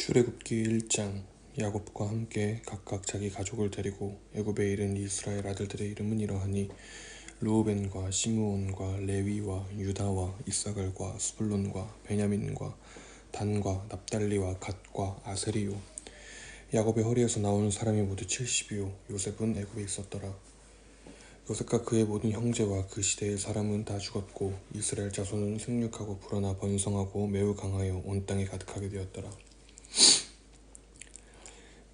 출애굽기 1장. 야곱과 함께 각각 자기 가족을 데리고 애굽에 이른 이스라엘 아들들의 이름은 이러하니 르우벤과 시므온과 레위와 유다와 이사갈과 스불론과 베냐민과 단과 납달리와 갓과 아세리요. 야곱의 허리에서 나온 사람이 모두 70이요 요셉은 애굽에 있었더라. 요셉과 그의 모든 형제와 그 시대의 사람은 다 죽었고 이스라엘 자손은 생육하고 불어나 번성하고 매우 강하여 온 땅에 가득하게 되었더라.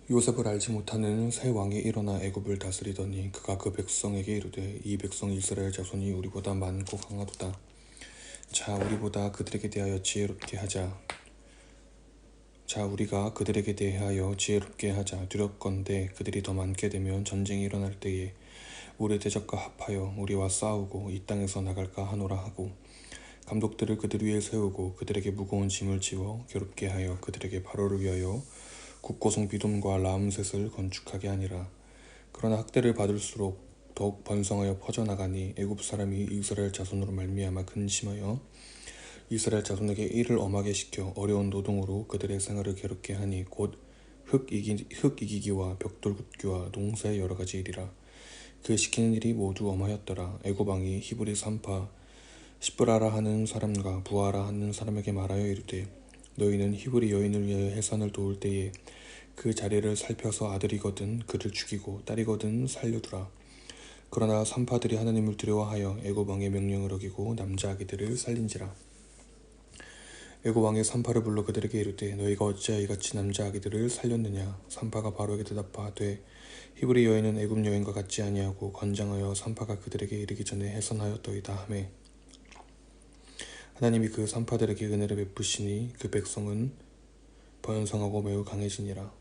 요셉을 알지 못하는 새 왕이 일어나 애굽을 다스리더니 그가 그 백성에게 이르되 이 백성 이스라엘 자손이 우리보다 많고 강하도다. 자 우리가 그들에게 대하여 지혜롭게 하자. 두렵건대 그들이 더 많게 되면 전쟁이 일어날 때에 우리 대적과 합하여 우리와 싸우고 이 땅에서 나갈까 하노라 하고 감독들을 그들 위에 세우고 그들에게 무거운 짐을 지워 괴롭게 하여 그들에게 바로를 위하여 국고성 비돔과 라암셋을 건축하게 하니라. 그러나 학대를 받을수록 더욱 번성하여 퍼져나가니 애굽 사람이 이스라엘 자손으로 말미암아 근심하여 이스라엘 자손에게 일을 엄하게 시켜 어려운 노동으로 그들의 생활을 괴롭게 하니 곧 흙 이기기와 벽돌 굽기와 농사의 여러 가지 일이라. 그 시키는 일이 모두 엄하였더라. 애굽 왕이 히브리 산파 시브라라 하는 사람과 부하라 하는 사람에게 말하여 이르되 너희는 히브리 여인을 위하여 해산을 도울 때에 그 자리를 살펴서 아들이거든 그를 죽이고 딸이거든 살려두라. 그러나 산파들이 하나님을 두려워하여 애굽 왕의 명령을 어기고 남자 아기들을 살린지라. 애굽 왕의 산파를 불러 그들에게 이르되 너희가 어찌하여 이같이 남자 아기들을 살렸느냐. 산파가 바로에게 대답하되 히브리 여인은 애굽 여인과 같지 아니하고 건장하여 산파가 그들에게 이르기 전에 해산하였더이다 하매 하나님이 그 산파들에게 은혜를 베푸시니 그 백성은 번성하고 매우 강해지니라.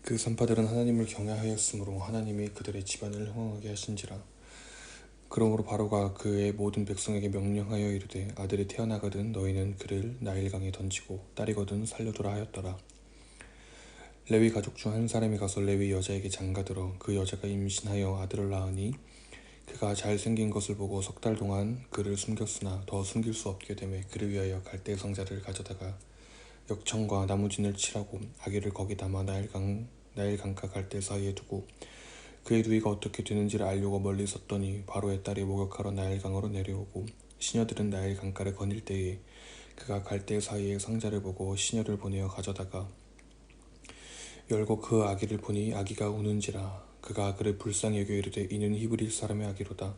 그 산파들은 하나님을 경외하였으므로 하나님이 그들의 집안을 흥왕하게 하신지라. 그러므로 바로가 그의 모든 백성에게 명령하여 이르되 아들이 태어나거든 너희는 그를 나일강에 던지고 딸이거든 살려두라 하였더라. 레위 가족 중 한 사람이 가서 레위 여자에게 장가들어 그 여자가 임신하여 아들을 낳으니 그가 잘생긴 것을 보고 석 달 동안 그를 숨겼으나 더 숨길 수 없게 되매 그를 위하여 갈대 상자를 가져다가 역청과 나무진을 칠하고 아기를 거기 담아 나일강과 갈대 사이에 두고 그의 누이가 어떻게 되는지를 알려고 멀리 섰더니 바로의 딸이 목욕하러 나일강으로 내려오고 시녀들은 나일강가를 거닐 때에 그가 갈대 사이에 상자를 보고 시녀를 보내어 가져다가 열고 그 아기를 보니 아기가 우는지라. 그가 그를 불쌍히 여겨 이르되 이는 히브리 사람의 아기로다.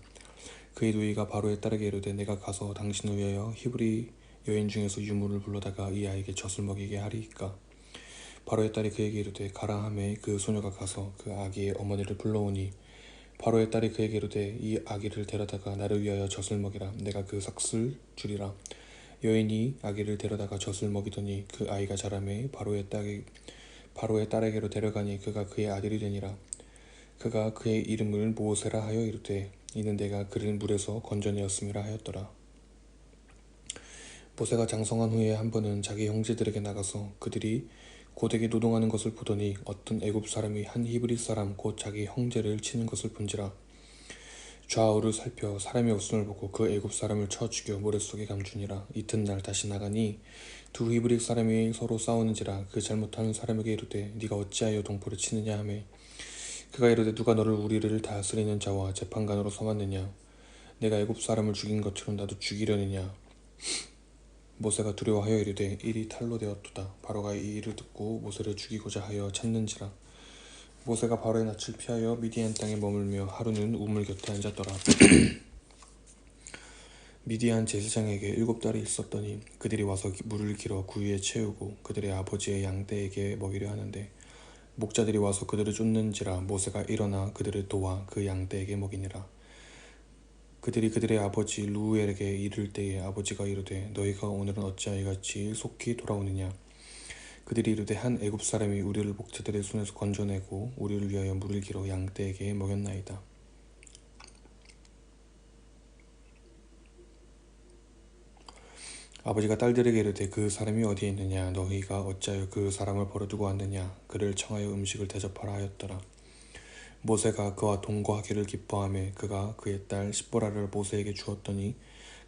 그의 누이가 바로의 딸에게 이르되 내가 가서 당신을 위하여 히브리 여인 중에서 유물을 불러다가 이 아이에게 젖을 먹이게 하리이까. 바로의 딸이 그에게 이르되 가라 하매 그 소녀가 가서 그 아기의 어머니를 불러오니 바로의 딸이 그에게 이르되 이 아기를 데려다가 나를 위하여 젖을 먹이라. 내가 그 삭슬 주리라. 여인이 아기를 데려다가 젖을 먹이더니 그 아이가 자라매 바로의 딸에게로 데려가니 그가 그의 아들이 되니라. 그가 그의 이름을 모세라 하여 이르되 이는 내가 그를 물에서 건져내었음이라 하였더라. 모세가 장성한 후에 한 번은 자기 형제들에게 나가서 그들이 고되게 노동하는 것을 보더니 어떤 애굽 사람이 한 히브리 사람 곧 자기 형제를 치는 것을 본지라. 좌우를 살펴 사람이 없음을 보고 그 애굽 사람을 쳐 죽여 모래속에 감추니라. 이튿날 다시 나가니 두 히브리 사람이 서로 싸우는지라. 그 잘못하는 사람에게 이르되 네가 어찌하여 동포를 치느냐 하매 그가 이르되 누가 너를 우리를 다스리는 자와 재판관으로 삼았느냐. 내가 애굽 사람을 죽인 것처럼 나도 죽이려느냐. 모세가 두려워하여 이르되 일이 탈로 되었도다. 바로가 이 일을 듣고 모세를 죽이고자 하여 찾는지라. 모세가 바로의 낯을 피하여 미디안 땅에 머물며 하루는 우물 곁에 앉았더라. 미디안 제사장에게 7딸이 있었더니 그들이 와서 물을 길어 구유에 채우고 그들의 아버지의 양떼에게 먹이려 하는데 목자들이 와서 그들을 쫓는지라. 모세가 일어나 그들을 도와 그 양떼에게 먹이니라. 그들이 그들의 아버지 루엘에게 이를 때에 아버지가 이르되 너희가 오늘은 어찌하여 이같이 속히 돌아오느냐. 그들이 이르되 한 애굽 사람이 우리를 목자들의 손에서 건져내고 우리를 위하여 물을 길어 양떼에게 먹였나이다. 아버지가 딸들에게 이르되 그 사람이 어디에 있느냐. 너희가 어찌하여 그 사람을 버려두고 왔느냐. 그를 청하여 음식을 대접하라 하였더라. 모세가 그와 동거하기를 기뻐하며 그가 그의 딸 시보라를 모세에게 주었더니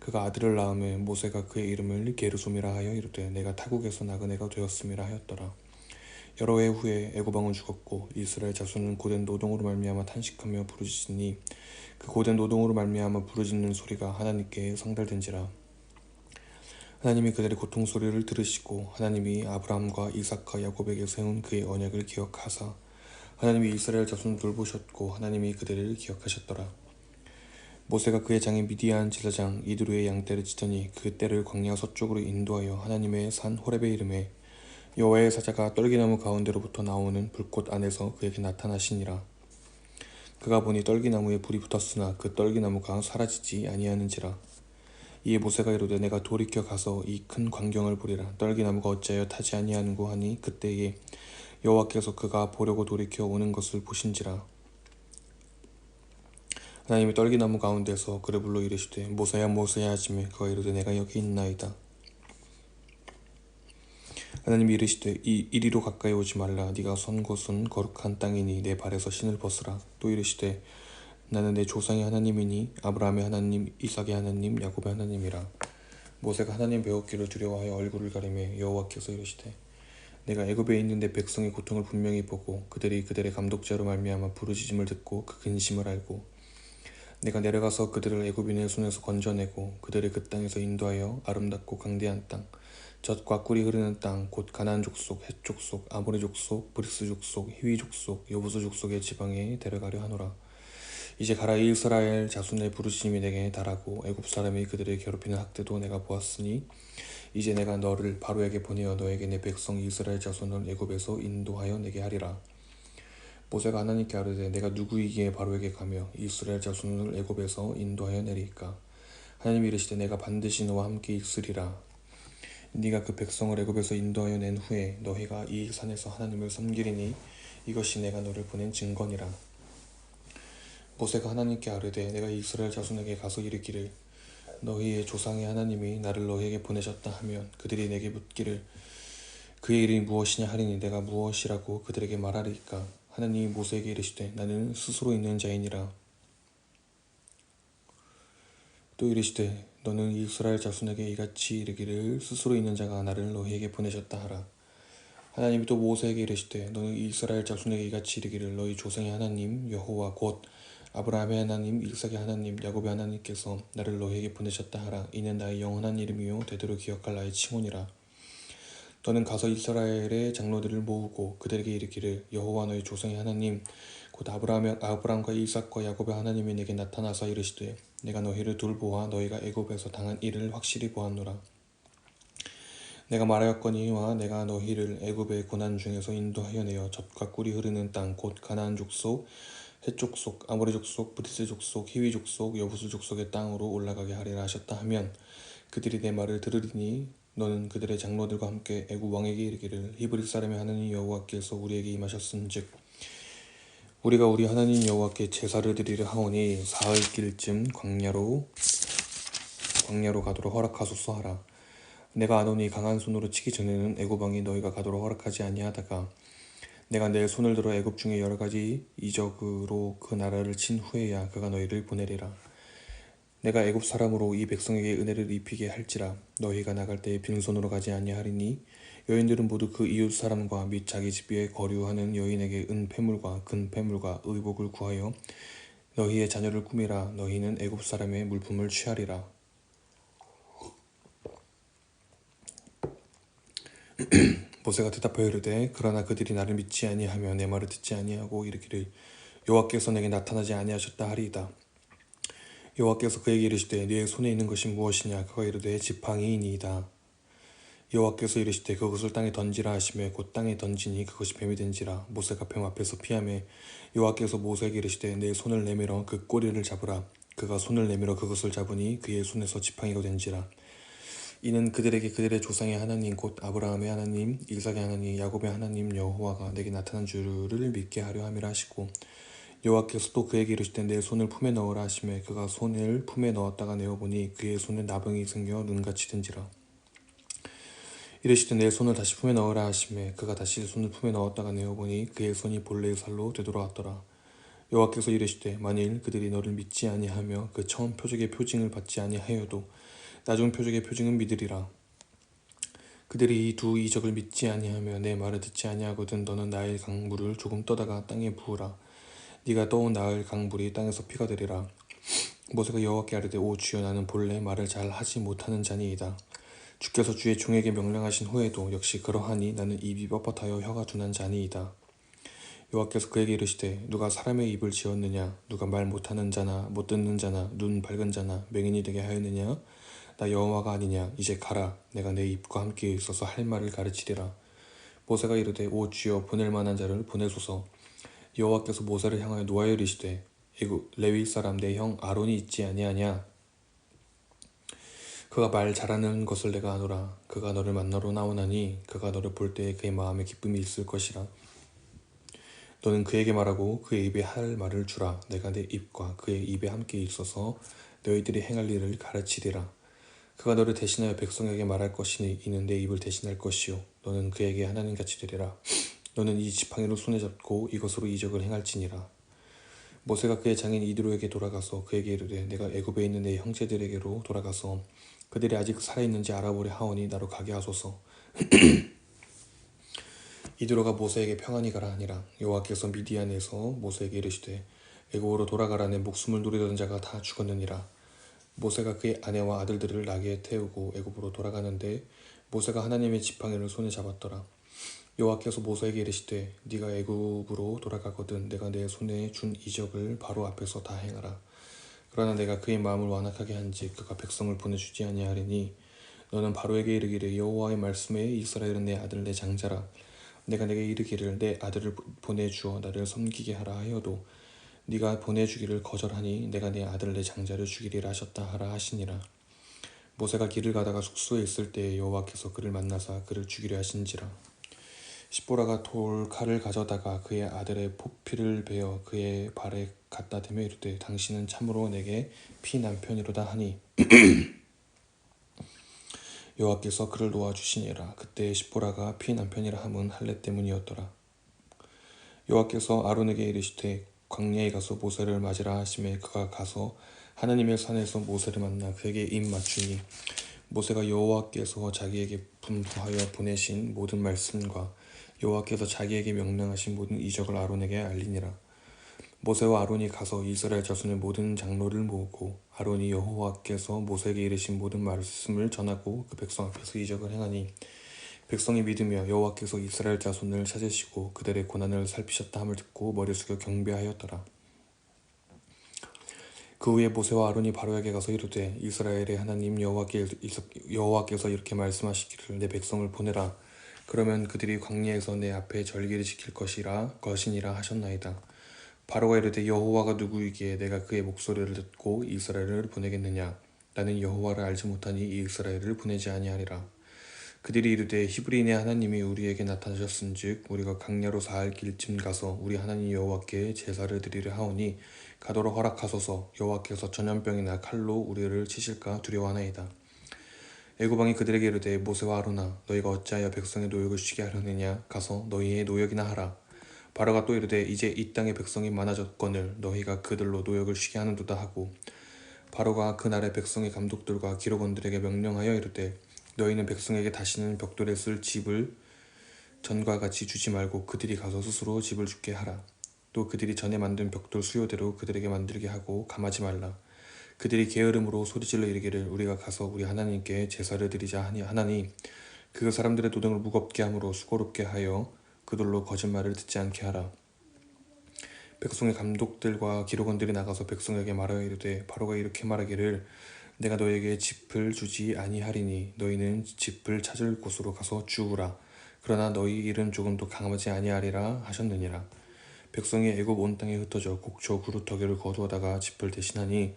그가 아들을 낳음에 모세가 그의 이름을 게르솜이라 하여 이르되 내가 타국에서 나그네가 되었음이라 하였더라. 여러 해 후에 애굽 왕은 죽었고 이스라엘 자손은 고된 노동으로 말미암아 탄식하며 부르짖으니 그 고된 노동으로 말미암아 부르짖는 소리가 하나님께 상달된지라. 하나님이 그들의 고통 소리를 들으시고 하나님이 아브라함과 이삭과 야곱에게 세운 그의 언약을 기억하사 하나님이 이스라엘 자손을 돌보셨고 하나님이 그들을 기억하셨더라. 모세가 그의 장인 미디안 제사장 이드로의 양떼를 치더니 그 떼를 광야 서쪽으로 인도하여 하나님의 산 호렙에 이르매 여호와의 사자가 떨기나무 가운데로부터 나오는 불꽃 안에서 그에게 나타나시니라. 그가 보니 떨기나무에 불이 붙었으나 그 떨기나무가 사라지지 아니하는지라. 이에 모세가 이르되 내가 돌이켜 가서 이 큰 광경을 보리라. 떨기나무가 어찌하여 타지 아니하는고 하니 그때에 여호와께서 그가 보려고 돌이켜 오는 것을 보신지라. 하나님이 떨기나무 가운데서 그를 불러 이르시되 모세야 모세야 하시매 그가 이르되 내가 여기 있나이다. 하나님이 이르시되 이리로 가까이 오지 말라. 네가 선 곳은 거룩한 땅이니 내 발에서 신을 벗으라. 또 이르시되 나는 내 조상의 하나님이니 아브라함의 하나님 이삭의 하나님 야곱의 하나님이라. 모세가 하나님 배웠기를 두려워하여 얼굴을 가리매 여호와께서 이르시되 내가 애굽에 있는 내 백성의 고통을 분명히 보고 그들이 그들의 감독자로 말미암아 부르짖음을 듣고 그 근심을 알고 내가 내려가서 그들을 애굽인의 손에서 건져내고 그들의 그 땅에서 인도하여 아름답고 강대한 땅 젖과 꿀이 흐르는 땅 곧 가나안 족속, 헷 족속, 아모리 족속, 브리스 족속, 히위 족속, 여부수 족속의 지방에 데려가려 하노라. 이제 가라. 이스라엘 자손의 부르짖음이 내게 달하고 애굽 사람이 그들을 괴롭히는 학대도 내가 보았으니 이제 내가 너를 바로에게 보내어 너에게 내 백성 이스라엘 자손을 애굽에서 인도하여 내게 하리라. 모세가 하나님께 아뢰되 내가 누구이기에 바로에게 가며 이스라엘 자손을 애굽에서 인도하여 내리까. 하나님이 이르시되 내가 반드시 너와 함께 있으리라. 네가 그 백성을 애굽에서 인도하여 낸 후에 너희가 이 산에서 하나님을 섬기리니 이것이 내가 너를 보낸 증거니라. 모세가 하나님께 아뢰되 내가 이스라엘 자손에게 가서 이르기를 너희의 조상의 하나님이 나를 너희에게 보내셨다 하면 그들이 내게 묻기를 그의 이름이 무엇이냐 하리니 내가 무엇이라고 그들에게 말하리까. 하나님이 모세에게 이르시되 나는 스스로 있는 자이니라. 또 이르시되 너는 이스라엘 자손에게 이같이 이르기를 스스로 있는 자가 나를 너희에게 보내셨다 하라. 하나님이 또 모세에게 이르시되 너는 이스라엘 자손에게 이같이 이르기를 너희 조상의 하나님 여호와 곧 아브라함의 하나님 이삭의 하나님 야곱의 하나님께서 나를 너희에게 보내셨다 하라. 이는 나의 영원한 이름이요 대대로 기억할 나의 칭호니라. 너는 가서 이스라엘의 장로들을 모으고 그들에게 이르기를 여호와 너희 조상의 하나님 곧 아브라함과 이삭과 야곱의 하나님이 내게 나타나사 이르시되 내가 너희를 돌보아 너희가 애굽에서 당한 일을 확실히 보았노라. 내가 말하였거니와 내가 너희를 애굽의 고난 중에서 인도하여 내어 젖과 꿀이 흐르는 땅 곧 가나안 족속 헷 족속 아모리 족속 브리스 족속 히위 족속 여부수 족속의 땅으로 올라가게 하리라 하셨다 하면 그들이 내 말을 들으리니 너는 그들의 장로들과 함께 애굽 왕에게 이르기를 히브리 사람의 하나님 여호와께서 우리에게 임하셨은즉 우리가 우리 하나님 여호와께 제사를 드리려 하오니 사흘 길쯤 광야로 가도록 허락하소서 하라. 내가 아노니 강한 손으로 치기 전에는 애굽 왕이 너희가 가도록 허락하지 아니하다가 내가 내 손을 들어 애굽 중에 여러 가지 이적으로 그 나라를 친 후에야 그가 너희를 보내리라. 내가 애굽 사람으로 이 백성에게 은혜를 입히게 할지라. 너희가 나갈 때에 빈손으로 가지 아니하리니 여인들은 모두 그 이웃 사람과 및 자기 집 위에 거류하는 여인에게 은폐물과 금폐물과 의복을 구하여 너희의 자녀를 꾸미라. 너희는 애굽 사람의 물품을 취하리라. 모세가 대답하여 이르되 그러나 그들이 나를 믿지 아니하며 내 말을 듣지 아니하고 이르기를 여호와께서 내게 나타나지 아니하셨다 하리이다. 여호와께서 그에게 이르시되 네 손에 있는 것이 무엇이냐. 그가 이르되 지팡이이니이다. 여호와께서 이르시되 그것을 땅에 던지라 하시매 곧 땅에 던지니 그것이 뱀이 된지라. 모세가 뱀 앞에서 피하매 여호와께서 모세에게 이르시되 내 손을 내밀어 그 꼬리를 잡으라. 그가 손을 내밀어 그것을 잡으니 그의 손에서 지팡이가 된지라. 이는 그들에게 그들의 조상의 하나님 곧 아브라함의 하나님 이삭의 하나님 야곱의 하나님 여호와가 내게 나타난 줄을 믿게 하려 함이라 하시고 여호와께서 또 그에게 이르시되 내 손을 품에 넣으라 하시매 그가 손을 품에 넣었다가 내어보니 그의 손에 나병이 생겨 눈같이 된지라. 이르시되 내 손을 다시 품에 넣으라 하시매 그가 다시 손을 품에 넣었다가 내어보니 그의 손이 본래의 살로 되돌아왔더라. 여호와께서 이르시되 만일 그들이 너를 믿지 아니하며 그 처음 표적의 표징을 받지 아니하여도 나중 표적의 표징은 믿으리라. 그들이 이 두 이적을 믿지 아니하며 내 말을 듣지 아니하거든 너는 나일 강물을 조금 떠다가 땅에 부으라. 네가 떠온 나일 강물이 땅에서 피가 되리라. 모세가 여호와께 아뢰되 오 주여 나는 본래 말을 잘 하지 못하는 자니이다. 주께서 주의 종에게 명령하신 후에도 역시 그러하니 나는 입이 뻣뻣하여 혀가 둔한 자니이다. 여호와께서 그에게 이르시되 누가 사람의 입을 지었느냐 누가 말 못하는 자나 못 듣는 자나 눈 밝은 자나 맹인이 되게 하였느냐 나 여호와가 아니냐. 이제 가라. 내가 내 입과 함께 있어서 할 말을 가르치리라. 모세가 이르되 오 주여 보낼 만한 자를 보내소서. 여호와께서 모세를 향하여 노하여 이르시되 레위 사람 내 형 아론이 있지 아니하냐. 그가 말 잘하는 것을 내가 아노라. 그가 너를 만나러 나오나니 그가 너를 볼 때에 그의 마음에 기쁨이 있을 것이라. 너는 그에게 말하고 그의 입에 할 말을 주라. 내가 내 입과 그의 입에 함께 있어서 너희들이 행할 일을 가르치리라. 그가 너를 대신하여 백성에게 말할 것이니 이는 내 입을 대신할 것이요 너는 그에게 하나님같이 되리라. 너는 이 지팡이를 손에 잡고 이것으로 이적을 행할지니라. 모세가 그의 장인 이드로에게 돌아가서 그에게 이르되 내가 애굽에 있는 내 형제들에게로 돌아가서 그들이 아직 살아있는지 알아보려 하오니 나로 가게 하소서. 이드로가 모세에게 평안히 가라 하니라. 여호와께서 미디안에서 모세에게 이르시되 애굽으로 돌아가라. 내 목숨을 노리던 자가 다 죽었느니라. 모세가 그의 아내와 아들들을 나귀에 태우고 애굽으로 돌아가는데 모세가 하나님의 지팡이를 손에 잡았더라. 여호와께서 모세에게 이르시되 네가 애굽으로 돌아가거든 내가 내 손에 준 이적을 바로 앞에서 다 행하라. 그러나 내가 그의 마음을 완악하게 한즉 그가 백성을 보내주지 아니하리니 너는 바로에게 이르기를 여호와의 말씀에 이스라엘은 내 아들 내 장자라. 내가 내게 이르기를 내 아들을 보내주어 나를 섬기게 하라 하여도 네가 보내주기를 거절하니 내가 네 아들 내 장자를 죽이리라 하셨다 하라 하시니라. 모세가 길을 가다가 숙소에 있을 때에 여호와께서 그를 만나사 그를 죽이려 하신지라. 십보라가 돌칼을 가져다가 그의 아들의 포피를 베어 그의 발에 갖다 대며 이르되 당신은 참으로 내게 피 남편이로다 하니 여호와께서 그를 놓아주시니라. 그때 십보라가 피 남편이라 함은 할례 때문이었더라. 여호와께서 아론에게 이르시되 광야에 가서 모세를 맞으라 하시매 그가 가서 하나님의 산에서 모세를 만나 그에게 입 맞추니 모세가 여호와께서 자기에게 분부하여 보내신 모든 말씀과 여호와께서 자기에게 명령하신 모든 이적을 아론에게 알리니라. 모세와 아론이 가서 이스라엘 자손의 모든 장로를 모으고 아론이 여호와께서 모세에게 이르신 모든 말씀을 전하고 그 백성 앞에서 이적을 행하니 백성이 믿으며 여호와께서 이스라엘 자손을 찾으시고 그들의 고난을 살피셨다 함을 듣고 머리 숙여 경배하였더라. 그 후에 모세와 아론이 바로에게 가서 이르되 이스라엘의 하나님 여호와께서 이렇게 말씀하시기를 내 백성을 보내라. 그러면 그들이 광야에서 내 앞에 절기를 지킬 것이니라 하셨나이다. 바로가 이르되 여호와가 누구이기에 내가 그의 목소리를 듣고 이스라엘을 보내겠느냐. 나는 여호와를 알지 못하니 이스라엘을 보내지 아니하리라. 그들이 이르되 히브리인의 하나님이 우리에게 나타나셨은즉 우리가 광야로 4일 길쯤 가서 우리 하나님 여호와께 제사를 드리려 하오니 가도록 허락하소서. 여호와께서 전염병이나 칼로 우리를 치실까 두려워하나이다. 애굽왕이 그들에게 이르되 모세와 아론아 너희가 어찌하여 백성의 노역을 쉬게 하려느냐. 가서 너희의 노역이나 하라. 바로가 또 이르되 이제 이 땅의 백성이 많아졌거늘 너희가 그들로 노역을 쉬게 하는도다 하고 바로가 그날의 백성의 감독들과 기록원들에게 명령하여 이르되 너희는 백성에게 다시는 벽돌에 쓸 집을 전과 같이 주지 말고 그들이 가서 스스로 집을 짓게 하라. 또 그들이 전에 만든 벽돌 수요대로 그들에게 만들게 하고 감하지 말라. 그들이 게으름으로 소리질러 이르기를 우리가 가서 우리 하나님께 제사를 드리자 하나니 그 사람들의 노동을 무겁게 함으로 수고롭게 하여 그들로 거짓말을 듣지 않게 하라. 백성의 감독들과 기록원들이 나가서 백성에게 말하여 이르되 바로가 이렇게 말하기를 내가 너에게 짚을 주지 아니하리니 너희는 짚을 찾을 곳으로 가서 주우라. 그러나 너희 일은 조금도 강하지 아니하리라 하셨느니라. 백성이 애굽 온 땅에 흩어져 곡초 그루터기를 거두어다가 짚을 대신하니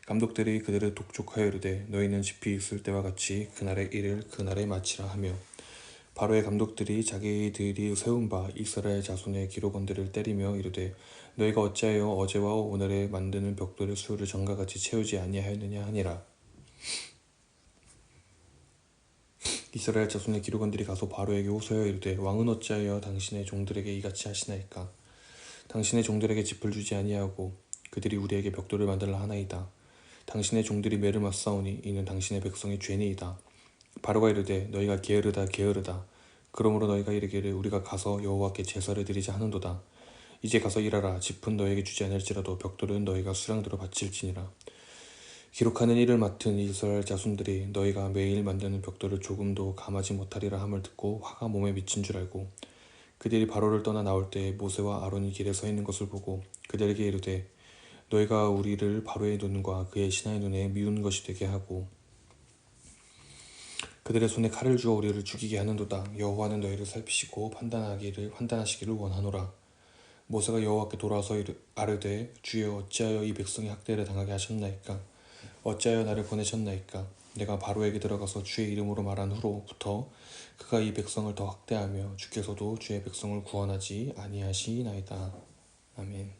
감독들이 그들을 독촉하여 이르되 너희는 짚이 있을 때와 같이 그날의 일을 그날에 마치라 하며 바로의 감독들이 자기들이 세운 바 이스라엘 자손의 기록원들을 때리며 이르되 너희가 어찌하여 어제와 오늘에 만드는 벽돌의 수요를 전과 같이 채우지 아니하였느냐 하니라. 이스라엘 자손의 기록원들이 가서 바로에게 호소하여 이르되 왕은 어찌하여 당신의 종들에게 이같이 하시나이까. 당신의 종들에게 짚을 주지 아니하고 그들이 우리에게 벽돌을 만들라 하나이다. 당신의 종들이 매를 맞사오니 이는 당신의 백성의 죄니이다. 바로가 이르되 너희가 게으르다 게으르다. 그러므로 너희가 이르기를 우리가 가서 여호와께 제사를 드리자 하는도다. 이제 가서 일하라. 짚은 너에게 주지 않을지라도 벽돌은 너희가 수량대로 바칠지니라. 기록하는 일을 맡은 이스라엘 자손들이 너희가 매일 만드는 벽돌을 조금도 감하지 못하리라 함을 듣고 화가 몸에 미친 줄 알고 그들이 바로를 떠나 나올 때에 모세와 아론이 길에 서 있는 것을 보고 그들에게 이르되 너희가 우리를 바로의 눈과 그의 신하의 눈에 미운 것이 되게 하고 그들의 손에 칼을 주어 우리를 죽이게 하는도다. 여호와는 너희를 살피시고 판단하시기를 원하노라. 모세가 여호와께 돌아서 아르되 주여 어찌하여 이 백성이 학대를 당하게 하셨나이까? 어찌하여 나를 보내셨나이까? 내가 바로에게 들어가서 주의 이름으로 말한 후로부터 그가 이 백성을 더 학대하며 주께서도 주의 백성을 구원하지 아니하시나이다. 아멘.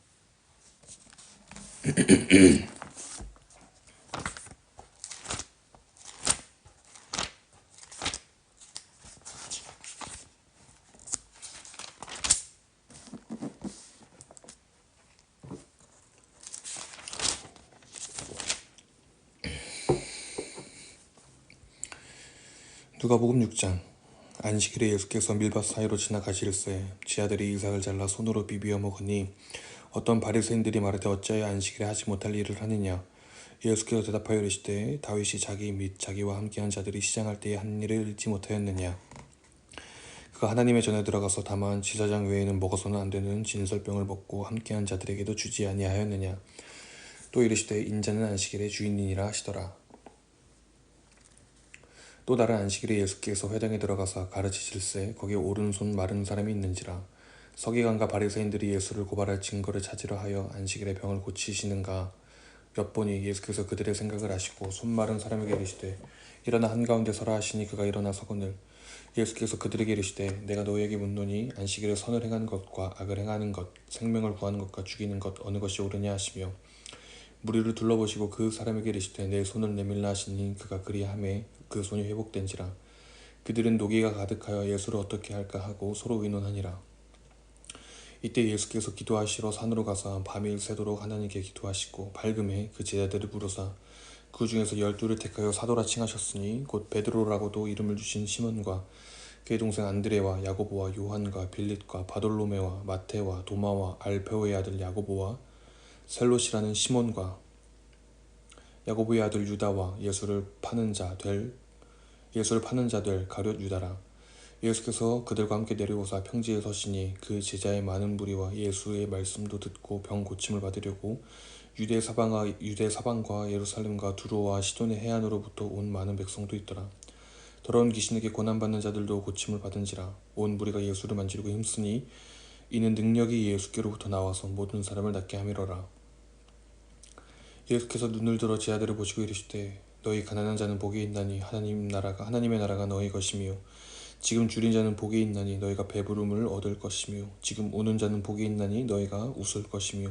누가복음 6장. 안식일에 예수께서 밀밭 사이로 지나가실새 지 아들이 이삭을 잘라 손으로 비비어 먹으니 어떤 바리새인들이 말하되 어찌하여 안식일에 하지 못할 일을 하느냐. 예수께서 대답하여 이르시되 다윗이 자기 및 자기와 함께한 자들이 시장할 때에 한 일을 잊지 못하였느냐. 그가 하나님의 전에 들어가서 다만 제사장 외에는 먹어서는 안 되는 진설병을 먹고 함께한 자들에게도 주지 아니하였느냐. 또 이르시되 인자는 안식일의 주인이니라 하시더라. 또 다른 안식일에 예수께서 회당에 들어가사 가르치실새 거기 오른손 마른 사람이 있는지라. 서기관과 바리새인들이 예수를 고발할 증거를 찾으려 하여 안식일에 병을 고치시는가 엿보니 예수께서 그들의 생각을 아시고 손 마른 사람에게 이르시되 일어나 한가운데 서라 하시니 그가 일어나 서거늘 예수께서 그들에게 이르시되 내가 너희에게 묻노니 안식일에 선을 행하는 것과 악을 행하는 것 생명을 구하는 것과 죽이는 것 어느 것이 옳으냐 하시며 무리를 둘러보시고 그 사람에게 이르시되 내 손을 내밀라 하시니 그가 그리하매 그 손이 회복된지라. 그들은 노기가 가득하여 예수를 어떻게 할까 하고 서로 의논하니라. 이때 예수께서 기도하시러 산으로 가사 밤일 새도록 하나님께 기도하시고 밝음에 그 제자들을 부르사 그 중에서 12를 택하여 사도라 칭하셨으니 곧 베드로라고도 이름을 주신 시몬과 그의 동생 안드레와 야고보와 요한과 빌립과 바돌로메와 마테와 도마와 알페오의 아들 야고보와 셀롯이라는 시몬과 야고보의 아들 유다와 예수를 파는 자 될 가룟 유다라. 예수께서 그들과 함께 내려오사 평지에 서시니 그 제자의 많은 무리와 예수의 말씀도 듣고 병 고침을 받으려고 유대 사방과 예루살렘과 두로와 시돈의 해안으로부터 온 많은 백성도 있더라. 더러운 귀신에게 고난받는 자들도 고침을 받은지라. 온 무리가 예수를 만지려고 힘쓰니 이는 능력이 예수께로부터 나와서 모든 사람을 낫게 함이로라. 예수께서 눈을 들어 제 아들을 보시고 이르시되 너희 가난한 자는 복이 있나니 하나님의 나라가 너희 것이며 지금 줄인 자는 복이 있나니 너희가 배부름을 얻을 것이며 지금 우는 자는 복이 있나니 너희가 웃을 것이며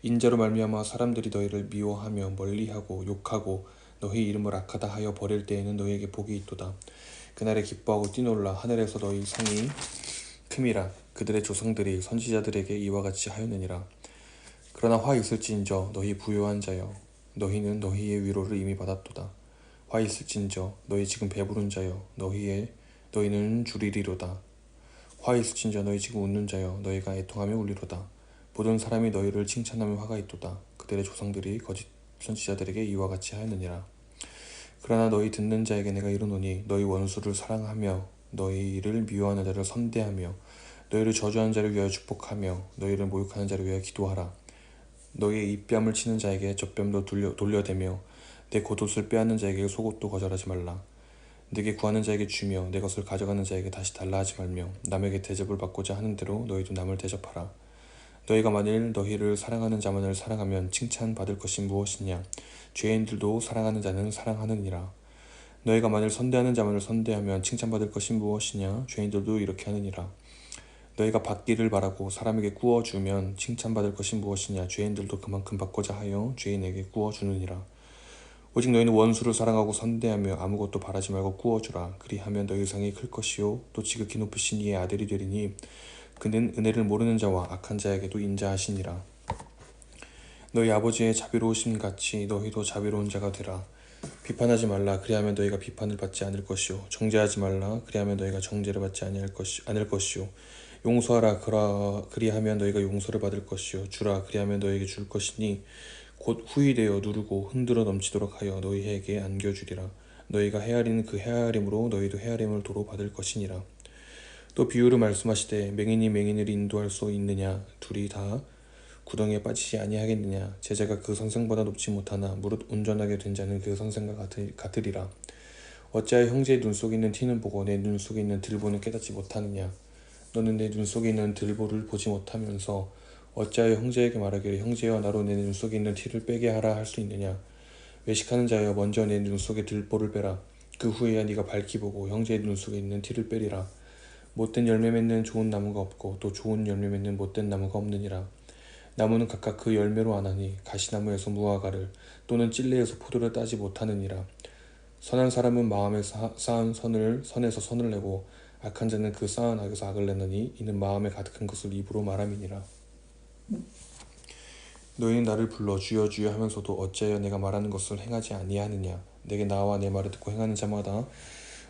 인자로 말미암아 사람들이 너희를 미워하며 멀리하고 욕하고 너희 이름을 악하다 하여 버릴 때에는 너희에게 복이 있도다. 그날에 기뻐하고 뛰놀라 하늘에서 너희 상이 큼이라. 그들의 조상들이 선지자들에게 이와 같이 하였느니라. 그러나 화 있을진저 너희 부요한 자여 너희는 너희의 위로를 이미 받았도다. 화 있을진저 너희 지금 배부른 자여 너희는 줄이리로다. 화 있을진저 너희 지금 웃는 자여 너희가 애통하며 울리로다. 모든 사람이 너희를 칭찬하며 화가 있도다. 그들의 조상들이 거짓 선지자들에게 이와 같이 하였느니라. 그러나 너희 듣는 자에게 내가 이르노니 너희 원수를 사랑하며 너희를 미워하는 자를 선대하며 너희를 저주하는 자를 위하여 축복하며 너희를 모욕하는 자를 위하여 기도하라. 너희의 입뺨을 치는 자에게 젖뺨도 돌려대며 내 겉옷을 빼앗는 자에게 속옷도 거절하지 말라. 내게 구하는 자에게 주며 내 것을 가져가는 자에게 다시 달라 하지 말며 남에게 대접을 받고자 하는 대로 너희도 남을 대접하라. 너희가 만일 너희를 사랑하는 자만을 사랑하면 칭찬받을 것이 무엇이냐. 죄인들도 사랑하는 자는 사랑하느니라. 너희가 만일 선대하는 자만을 선대하면 칭찬받을 것이 무엇이냐. 죄인들도 이렇게 하느니라. 너희가 받기를 바라고 사람에게 구워주면 칭찬받을 것이 무엇이냐. 죄인들도 그만큼 받고자 하여 죄인에게 구워주느니라. 오직 너희는 원수를 사랑하고 선대하며 아무것도 바라지 말고 구워주라. 그리하면 너희 상이 클 것이요 또 지극히 높으신 이의 아들이 되리니 그는 은혜를 모르는 자와 악한 자에게도 인자하시니라. 너희 아버지의 자비로우심 같이 너희도 자비로운 자가 되라. 비판하지 말라. 그리하면 너희가 비판을 받지 않을 것이요. 정죄하지 말라. 그리하면 너희가 정죄를 받지 않을 것이요. 용서하라. 그리하면 너희가 용서를 받을 것이요. 주라. 그리하면 너희에게 줄 것이니 곧 후히 되어 누르고 흔들어 넘치도록 하여 너희에게 안겨주리라. 너희가 헤아리는 그 헤아림으로 너희도 헤아림을 도로 받을 것이니라. 또 비유로 말씀하시되 맹인이 맹인을 인도할 수 있느냐? 둘이 다 구덩이에 빠지지 아니하겠느냐? 제자가 그 선생보다 높지 못하나 무릇 온전하게 된 자는 그 선생과 같으리라. 어찌하여 형제의 눈 속에 있는 티는 보고 내 눈 속에 있는 들보는 깨닫지 못하느냐? 너는 내 눈 속에 있는 들보를 보지 못하면서 어찌하여 형제에게 말하기를 형제여 나로 내 눈 속에 있는 티를 빼게 하라 할 수 있느냐? 외식하는 자여 먼저 내 눈 속에 들보를 빼라. 그 후에야 네가 밝히 보고 형제의 눈 속에 있는 티를 빼리라. 못된 열매 맺는 좋은 나무가 없고 또 좋은 열매 맺는 못된 나무가 없느니라. 나무는 각각 그 열매로 아나니 가시나무에서 무화과를 또는 찔레에서 포도를 따지 못하느니라. 선한 사람은 마음에 쌓은 선에서 선을 내고 악한 자는 그 쌓은 악에서 악을 내느니 이는 마음에 가득한 것을 입으로 말함이니라. 너희는 나를 불러 주여 주여 하면서도 어찌하여 내가 말하는 것을 행하지 아니하느냐? 내게 나와 내 말을 듣고 행하는 자마다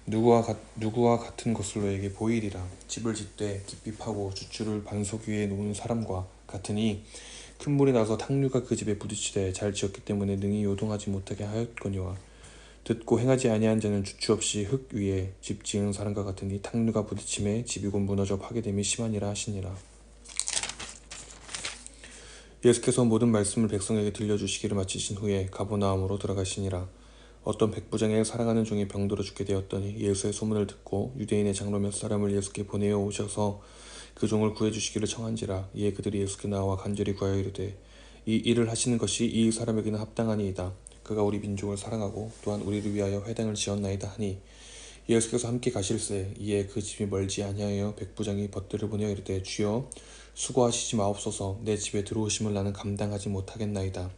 누구와 같은 것을 너에게 보이리라. 집을 짓되 깊이 파고 주추를 반석 위에 놓은 사람과 같으니 큰 물이 나서 탕류가 그 집에 부딪히되 잘 지었기 때문에 능히 요동하지 못하게 하였거니와 듣고 행하지 아니한 자는 주추 없이 흙 위에 집 지은 사람과 같으니 탕류가 부딪힘에 집이 곧 무너져 파괴됨이 심하니라 하시니라. 예수께서 모든 말씀을 백성에게 들려주시기를 마치신 후에 가버나움으로 들어가시니라. 어떤 백부장의 사랑하는 종이 병들어 죽게 되었더니 예수의 소문을 듣고 유대인의 장로 몇 사람을 예수께 보내어 오셔서 그 종을 구해주시기를 청한지라. 이에 그들이 예수께 나와 간절히 구하여 이르되 이 일을 하시는 것이 이 사람에게는 합당하니이다. 그가 우리 민족을 사랑하고 또한 우리를 위하여 회당을 지었나이다 하니 예수께서 함께 가실새 이에 그 집이 멀지 아니하여 백부장이 벗들을 보내어 이르되 주여 수고하시지 마옵소서. 내 집에 들어오심을 나는 감당하지 못하겠나이다.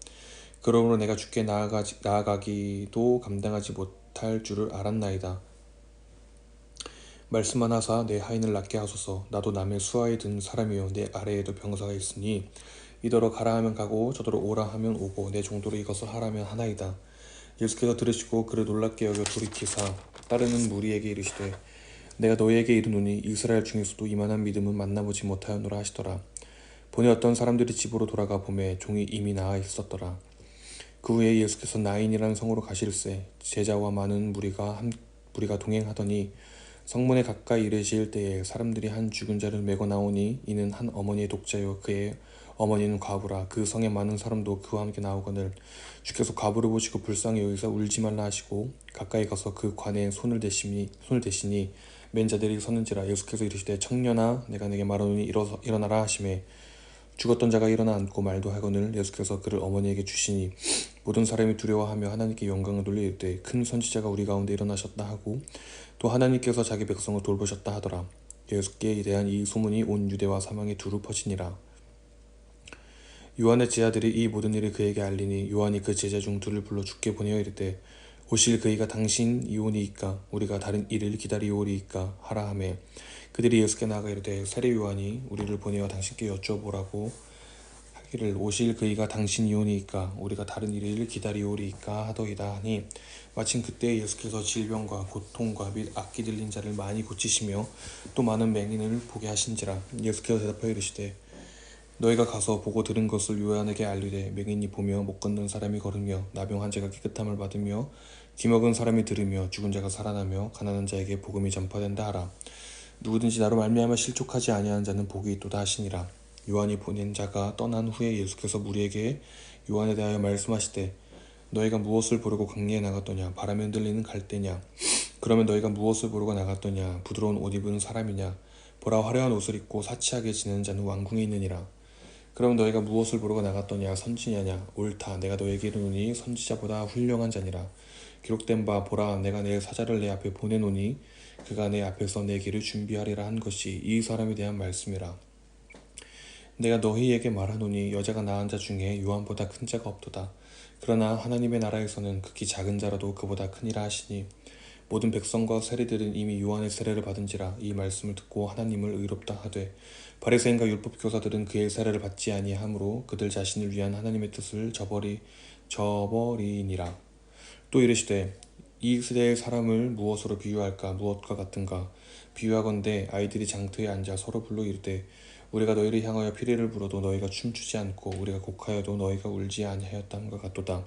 그러므로 내가 주께 나아가기도 감당하지 못할 줄을 알았나이다. 말씀하나사 내 하인을 낫게 하소서. 나도 남의 수하에 든 사람이요 내 아래에도 병사가 있으니 이더러 가라 하면 가고 저더러 오라 하면 오고 내 종도로 이것을 하라면 하나이다. 예수께서 들으시고 그를 놀랍게 여겨 돌이키사 따르는 무리에게 이르시되 내가 너희에게 이르노니 이스라엘 중에서도 이만한 믿음은 만나보지 못하였노라 하시더라. 보니 어떤 사람들이 집으로 돌아가 보매 종이 이미 나아 있었더라. 그 후에 예수께서 나인이라는 성으로 가실새 제자와 많은 무리가 동행하더니 성문에 가까이 이르실 때에 사람들이 한 죽은 자를 메고 나오니 이는 한 어머니의 독자요 그의 어머니는 과부라. 그 성에 많은 사람도 그와 함께 나오거늘 주께서 과부를 보시고 불쌍히 여기서 울지 말라 하시고 가까이 가서 그 관에 손을 대시니 맨 자들이 서는지라. 예수께서 이르시되 청년아 내가 내게 말하노니 일어나라 하시매 죽었던 자가 일어나 앉고 말도 하거늘 예수께서 그를 어머니에게 주시니 모든 사람이 두려워하며 하나님께 영광을 돌려 이르되 큰 선지자가 우리 가운데 일어나셨다 하고 또 하나님께서 자기 백성을 돌보셨다 하더라. 예수께 대한 이 소문이 온 유대와 사방에 두루 퍼지니라. 요한의 제자들이 이 모든 일을 그에게 알리니 요한이 그 제자 중 둘을 불러 주께 보내어 이르되 오실 그이가 당신이오니이까 우리가 다른 이를 기다리오리이까 하라 하매 그들이 예수께 나아가 이르되 세례 요한이 우리를 보내어 당신께 여쭤보라고 하기를 오실 그이가 당신이오니이까 우리가 다른 이를 기다리오리이까 하더이다 하니 마침 그때 예수께서 질병과 고통과 및 악기 들린 자를 많이 고치시며 또 많은 맹인을 보게 하신지라. 예수께서 대답하여 이르시되 너희가 가서 보고 들은 것을 요한에게 알리되 맹인이 보며 못 걷는 사람이 걸으며 나병 환자가 깨끗함을 받으며 귀먹은 사람이 들으며 죽은 자가 살아나며 가난한 자에게 복음이 전파된다 하라. 누구든지 나로 말미암아 실족하지 아니하는 자는 복이 있도다 하시니라. 요한이 보낸 자가 떠난 후에 예수께서 무리에게 요한에 대하여 말씀하시되 너희가 무엇을 보려고 광야에 나갔더냐? 바람에 흔들리는 갈대냐? 그러면 너희가 무엇을 보려고 나갔더냐? 부드러운 옷 입은 사람이냐? 보라 화려한 옷을 입고 사치하게 지내는 자는 왕궁에 있느니라. 그럼 너희가 무엇을 보려고 나갔더냐? 선지자냐? 옳다. 내가 너에게 이르노니 선지자보다 훌륭한 자니라. 기록된 바 보라 내가 내 사자를 내 앞에 보내노니 그가 내 앞에서 내 길을 준비하리라 한 것이 이 사람에 대한 말씀이라. 내가 너희에게 말하노니 여자가 낳은 자 중에 요한보다 큰 자가 없도다. 그러나 하나님의 나라에서는 극히 작은 자라도 그보다 크니라 하시니 모든 백성과 세리들은 이미 요한의 세례를 받은지라. 이 말씀을 듣고 하나님을 의롭다 하되 바리새인과 율법교사들은 그의 세례를 받지 아니하므로 그들 자신을 위한 하나님의 뜻을 저버리니라. 또 이르시되 이 세대의 사람을 무엇으로 비유할까? 무엇과 같은가? 비유하건대 아이들이 장터에 앉아 서로 불러 이르되 우리가 너희를 향하여 피리를 불어도 너희가 춤추지 않고 우리가 곡하여도 너희가 울지 아니하였다함과 같도다.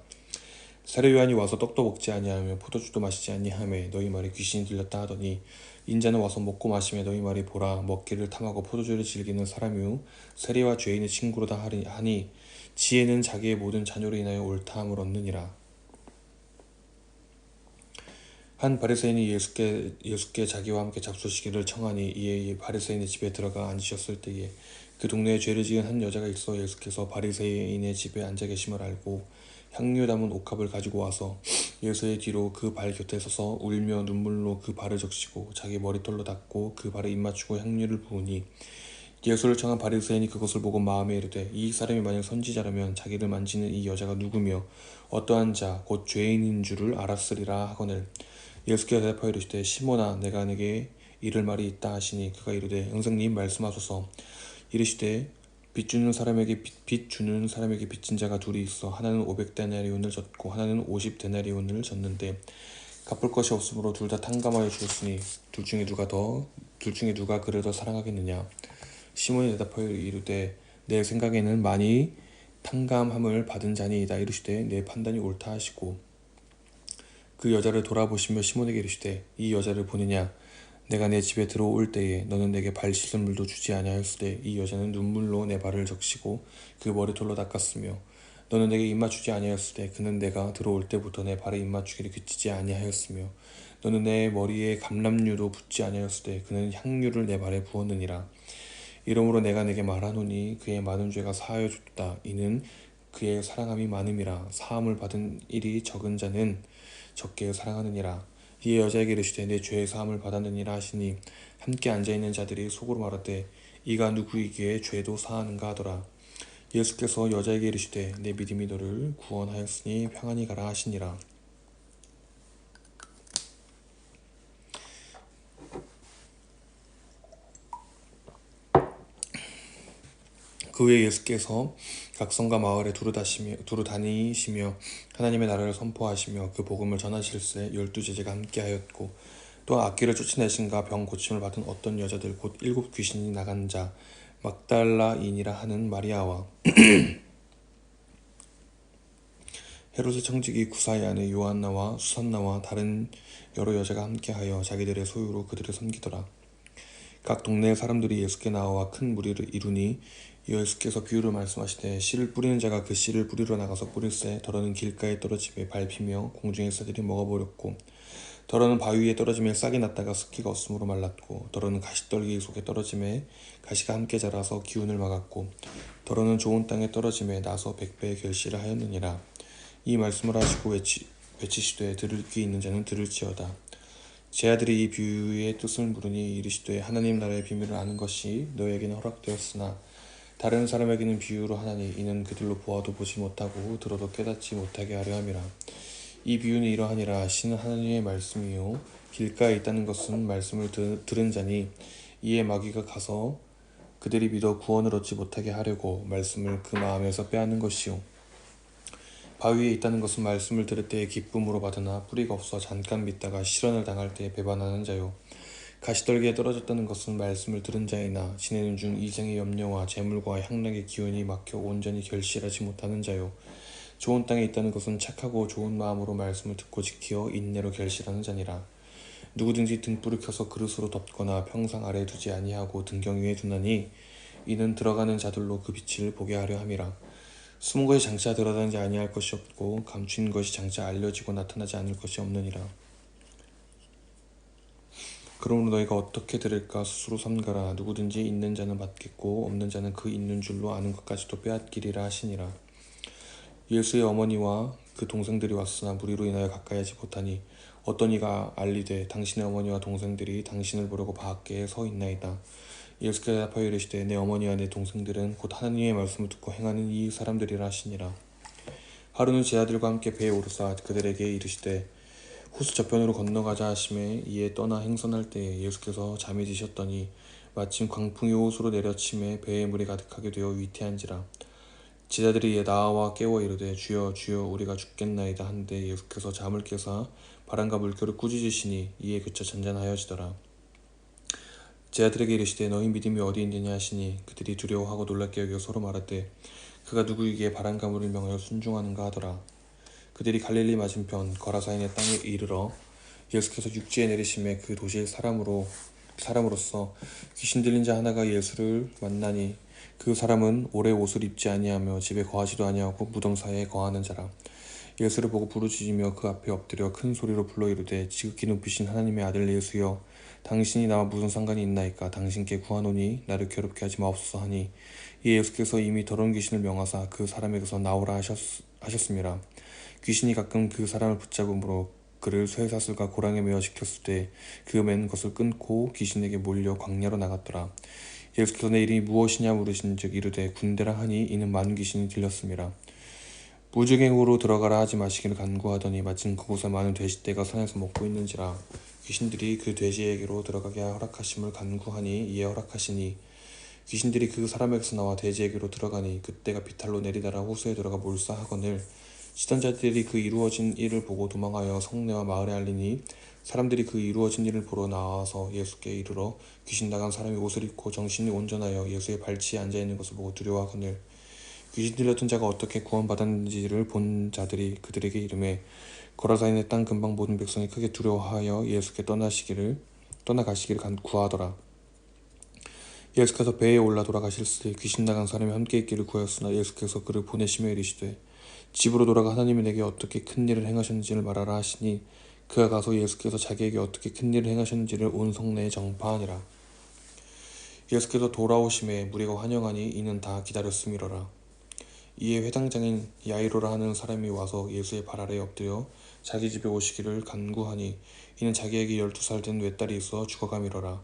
세례 요한이 와서 떡도 먹지 아니하며 포도주도 마시지 아니하며 너희 말이 귀신이 들렸다 하더니 인자는 와서 먹고 마시며 너희 말이 보라 먹기를 탐하고 포도주를 즐기는 사람이요 세리와 죄인의 친구로다 하니 지혜는 자기의 모든 자녀로 인하여 옳다함을 얻느니라. 한 바리새인이 예수께 자기와 함께 잡수시기를 청하니 이에 이 바리새인의 집에 들어가 앉으셨을 때에 그 동네에 죄를 지은 한 여자가 있어 예수께서 바리새인의 집에 앉아 계심을 알고 향유 담은 옥합을 가지고 와서 예수의 뒤로 그 발 곁에 서서 울며 눈물로 그 발을 적시고 자기 머리털로 닦고 그 발에 입맞추고 향유를 부으니 예수를 청한 바리새인이 그것을 보고 마음에 이르되 이 사람이 만약 선지자라면 자기를 만지는 이 여자가 누구며 어떠한 자 곧 죄인인 줄을 알았으리라 하거늘 예수께서 대답하여 이르시되 시몬아 내가 네게 이를 말이 있다 하시니 그가 이르되 선생님 말씀하소서. 이르시되 빚 주는 사람에게 빚진 자가 둘이 있어 하나는 500데나리온을 졌고 하나는 50데나리온을 졌는데 갚을 것이 없으므로 둘 다 탕감하여 주었으니 둘 중에 누가 그를 더 사랑하겠느냐. 시몬이 대답하여 이르되 내 생각에는 많이 탕감함을 받은 자니이다. 이르시되 내 판단이 옳다 하시고 그 여자를 돌아보시며 시몬에게 이르시되 이 여자를 보느냐. 내가 내 집에 들어올 때에 너는 내게 발 씻을 물도 주지 아니하였으되 이 여자는 눈물로 내 발을 적시고 그 머리털로 닦았으며 너는 내게 입맞추지 아니하였으되 그는 내가 들어올 때부터 내 발에 입맞추기를 그치지 아니하였으며 너는 내 머리에 감람류도 붓지 아니하였으되 그는 향유를 내 발에 부었느니라. 이러므로 내가 내게 말하노니 그의 많은 죄가 사하여 줬다. 이는 그의 사랑함이 많음이라. 사함을 받은 일이 적은 자는 적게 사랑하느니라. 이에 여자에게 이르시되 내 죄의 사함을 받았느니라 하시니 함께 앉아있는 자들이 속으로 말하되 이가 누구이기에 죄도 사하는가 하더라. 예수께서 여자에게 이르시되 내 믿음이 너를 구원하였으니 평안히 가라 하시니라. 그 후에 예수께서 각 성과 마을에 두루 다니시며 하나님의 나라를 선포하시며 그 복음을 전하실새 12제자가 함께하였고 또 악귀를 쫓아내신가 병 고침을 받은 어떤 여자들 곧 7 귀신이 나간 자 막달라인이라 하는 마리아와 헤롯의 청지기 구사의 아내 요한나와 수산나와 다른 여러 여자가 함께하여 자기들의 소유로 그들을 섬기더라. 각 동네의 사람들이 예수께 나와 큰 무리를 이루니 예수께서 비유를 말씀하시되 씨를 뿌리는 자가 그 씨를 뿌리러 나가서 뿌릴새 더러는 길가에 떨어지매 밟히며 공중의 새들이 먹어버렸고 더러는 바위 위에 떨어지매 싹이 났다가 습기가 없으므로 말랐고 더러는 가시떨기 속에 떨어지매 가시가 함께 자라서 기운을 막았고 더러는 좋은 땅에 떨어지매 나서 100배의 결실을 하였느니라. 이 말씀을 하시고 외치시되 들을 귀 있는 자는 들을지어다. 제 아들이 이 비유의 뜻을 물으니 이르시되 하나님 나라의 비밀을 아는 것이 너에게는 허락되었으나 다른 사람에게는 비유로 하나니 이는 그들로 보아도 보지 못하고 들어도 깨닫지 못하게 하려 함이라. 이 비유는 이러하니라. 신은 하나님의 말씀이요 길가에 있다는 것은 말씀을 들은 자니 이에 마귀가 가서 그들이 믿어 구원을 얻지 못하게 하려고 말씀을 그 마음에서 빼앗는 것이요 바위 위에 있다는 것은 말씀을 들을 때에 기쁨으로 받으나 뿌리가 없어 잠깐 믿다가 실현을 당할 때에 배반하는 자요 가시떨기에 떨어졌다는 것은 말씀을 들은 자이나 지내는 중 이생의 염려와 재물과 향락의 기운이 막혀 온전히 결실하지 못하는 자요 좋은 땅에 있다는 것은 착하고 좋은 마음으로 말씀을 듣고 지키어 인내로 결실하는 자니라. 누구든지 등불을 켜서 그릇으로 덮거나 평상 아래에 두지 아니하고 등경 위에 두나니 이는 들어가는 자들로 그 빛을 보게 하려 함이라. 숨은 것이 장차 드러나지 아니할 것이 없고 감춘 것이 장차 알려지고 나타나지 않을 것이 없느니라. 그러므로 너희가 어떻게 들을까 스스로 삼가라. 누구든지 있는 자는 받겠고 없는 자는 그 있는 줄로 아는 것까지도 빼앗기리라 하시니라. 예수의 어머니와 그 동생들이 왔으나 무리로 인하여 가까이 하지 못하니 어떤 이가 알리되 당신의 어머니와 동생들이 당신을 보려고 밖에 서 있나이다. 예수께서 대답하여 이르시되 내 어머니와 내 동생들은 곧 하나님의 말씀을 듣고 행하는 이 사람들이라 하시니라. 하루는 제 아들과 함께 배에 오르사 그들에게 이르시되 호수 저편으로 건너가자 하심에 이에 떠나 행선할 때에 예수께서 잠이 드셨더니 마침 광풍이 호수로 내려침에 배에 물이 가득하게 되어 위태한지라. 제자들이 이에 나와 깨워 이르되 주여 주여 우리가 죽겠나이다 한데 예수께서 잠을 깨사 바람과 물결을 꾸짖으시니 이에 그쳐 잔잔하여지더라. 제자들에게 이르시되 너희 믿음이 어디 있느냐 하시니 그들이 두려워하고 놀랍게 여겨 서로 말하되 그가 누구이기에 바람과 물을 명하여 순종하는가 하더라. 그들이 갈릴리 맞은편 거라사인의 땅에 이르러 예수께서 육지에 내리심에 그 도시의 사람으로서 귀신 들린 자 하나가 예수를 만나니 그 사람은 오래 옷을 입지 아니하며 집에 거하지도 아니하고 무덤 사이에 거하는 자라. 예수를 보고 부르짖으며 그 앞에 엎드려 큰 소리로 불러 이르되 지극히 높이신 하나님의 아들 예수여 당신이 나와 무슨 상관이 있나이까. 당신께 구하노니 나를 괴롭게 하지 마옵소서 하니 이 예수께서 이미 더러운 귀신을 명하사 그 사람에게서 나오라 하셨습니다. 귀신이 가끔 그 사람을 붙잡음으로 그를 쇠사슬과 고랑에 매어 시켰을 때 그 맨 것을 끊고 귀신에게 몰려 광야로 나갔더라. 예수께서 내 이름이 무엇이냐 물으신즉 이르되 군대라 하니 이는 많은 귀신이 들렸습니다. 무주갱으로 들어가라 하지 마시기를 간구하더니 마침 그곳에 많은 돼지떼가 산에서 먹고 있는지라. 귀신들이 그 돼지에게로 들어가게 허락하심을 간구하니 이에 허락하시니 귀신들이 그 사람에게서 나와 돼지에게로 들어가니 그때가 비탈로 내리다라 호수에 들어가 몰사하거늘 시선자들이 그 이루어진 일을 보고 도망하여 성내와 마을에 알리니 사람들이 그 이루어진 일을 보러 나와서 예수께 이르러 귀신 나간 사람이 옷을 입고 정신이 온전하여 예수의 발치에 앉아있는 것을 보고 두려워하거늘 귀신 들렸던 자가 어떻게 구원받았는지를 본 자들이 그들에게 이르매 거라사인의 땅 근방 모든 백성이 크게 두려워하여 예수께 떠나가시기를 구하더라. 예수께서 배에 올라 돌아가실새 귀신 나간 사람이 함께 있기를 구하였으나 예수께서 그를 보내시며 이르시되 집으로 돌아가 하나님이 내게 어떻게 큰 일을 행하셨는지를 말하라 하시니 그가 가서 예수께서 자기에게 어떻게 큰 일을 행하셨는지를 온 성내에 정파하니라. 예수께서 돌아오심에 무리가 환영하니 이는 다 기다렸음이로라. 이에 회당장인 야이로라 하는 사람이 와서 예수의 발 아래에 엎드려 자기 집에 오시기를 간구하니 이는 자기에게 12살 된 외딸이 있어 죽어가미러라.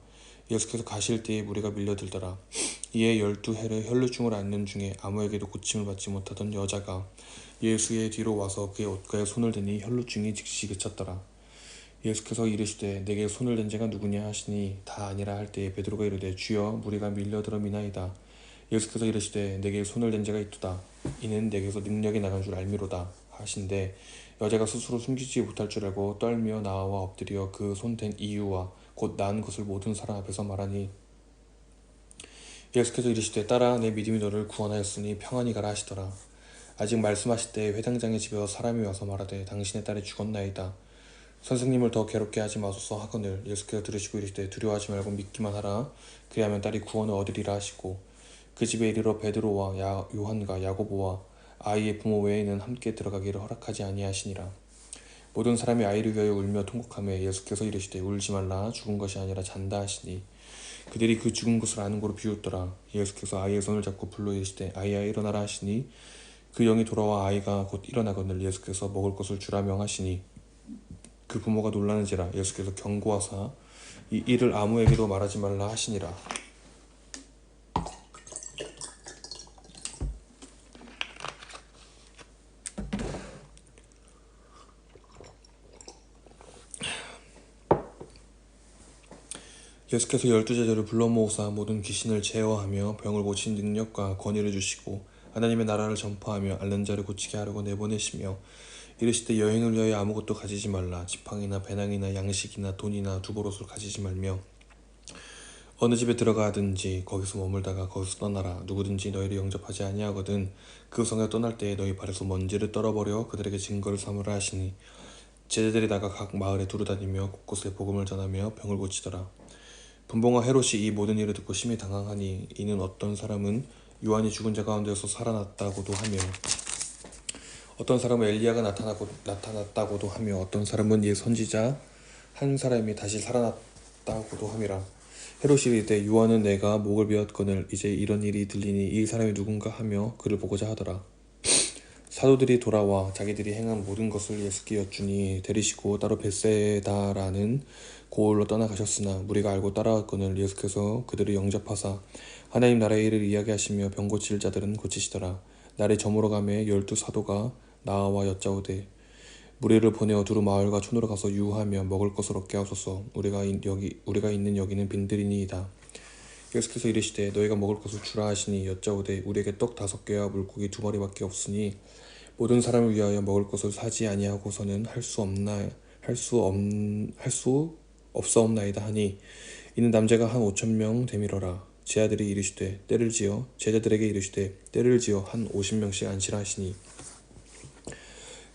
예수께서 가실 때에 무리가 밀려들더라. 이에 12해를 혈루증을 앓는 중에 아무에게도 고침을 받지 못하던 여자가 예수의 뒤로 와서 그의 옷가에 손을 대니 혈루증이 즉시 그쳤더라. 예수께서 이르시되 내게 손을 댄 자가 누구냐 하시니 다 아니라 할 때에 베드로가 이르되 주여 무리가 밀려들어 미나이다. 예수께서 이르시되 내게 손을 댄 자가 있도다. 이는 내게서 능력이 나간 줄 알미로다 하신데 여자가 스스로 숨기지 못할 줄 알고 떨며 나와 엎드려 그 손 댄 이유와 곧 나은 것을 모든 사람 앞에서 말하니 예수께서 이르시되 딸아 내 믿음이 너를 구원하였으니 평안히 가라 하시더라. 아직 말씀하실 때 회당장의 집에서 사람이 와서 말하되 당신의 딸이 죽었나이다. 선생님을 더 괴롭게 하지 마소서 하거늘 예수께서 들으시고 이르시되 두려워하지 말고 믿기만 하라. 그리하면 딸이 구원을 얻으리라 하시고 그 집에 이르러 베드로와 요한과 야고보와 아이의 부모 외에는 함께 들어가기를 허락하지 아니하시니라. 모든 사람이 아이를 위하여 울며 통곡하며 예수께서 이르시되 울지 말라 죽은 것이 아니라 잔다 하시니 그들이 그 죽은 것을 아는 고로 비웃더라. 예수께서 아이의 손을 잡고 불러 이르시되 아이야 일어나라 하시니 그 영이 돌아와 아이가 곧 일어나거늘 예수께서 먹을 것을 주라 명하시니 그 부모가 놀라는지라. 예수께서 경고하사 이 일을 아무에게도 말하지 말라 하시니라. 예수께서 12제자를 불러 모으사 모든 귀신을 제어하며 병을 고친 능력과 권위를 주시고 하나님의 나라를 전파하며 앓는 자를 고치게 하려고 내보내시며 이르시되 여행을 위하여 아무것도 가지지 말라. 지팡이나 배낭이나 양식이나 돈이나 두보롯을 가지지 말며 어느 집에 들어가든지 거기서 머물다가 거기서 떠나라. 누구든지 너희를 영접하지 아니하거든 그 성에 떠날 때에 너희 발에서 먼지를 떨어버려 그들에게 증거를 삼으라 하시니 제자들이 나가 각 마을에 두루다니며 곳곳에 복음을 전하며 병을 고치더라. 분봉과 헤롯이 이 모든 일을 듣고 심히 당황하니 이는 어떤 사람은 요한이 죽은 자 가운데서 살아났다고도 하며 어떤 사람은 엘리야가 나타났다고도 하며 어떤 사람은 옛 선지자 한 사람이 다시 살아났다고도 함이라. 헤롯이 이르되 요한은 내가 목을 베었거늘 이제 이런 일이 들리니 이 사람이 누군가 하며 그를 보고자 하더라. 사도들이 돌아와 자기들이 행한 모든 것을 예수께 여쭈니 데리시고 따로 벳세다라는 고을로 떠나가셨으나 무리가 알고 따라왔거늘 예수께서 그들을 영접하사 하나님 나라의 일을 이야기하시며 병 고칠 자들은 고치시더라. 날이 저물어가매 12 사도가 나와 여짜오되 무리를 보내어 두루 마을과 촌으로 가서 유하며 먹을 것을 얻게 하소서. 우리가 있는 여기는 빈들이니이다. 예수께서 이르시되 너희가 먹을 것을 주라 하시니 여짜오되 우리에게 떡 5개와 물고기 2마리밖에 없으니 모든 사람을 위하여 먹을 것을 사지 아니하고서는 할 수 없사옵나이다 하니 이는 남자가 한 5,000명 되밀어라. 제자들이 이르시되 때를 지어 제자들에게 이르시되 때를 지어 한 50명씩 안치라 하시니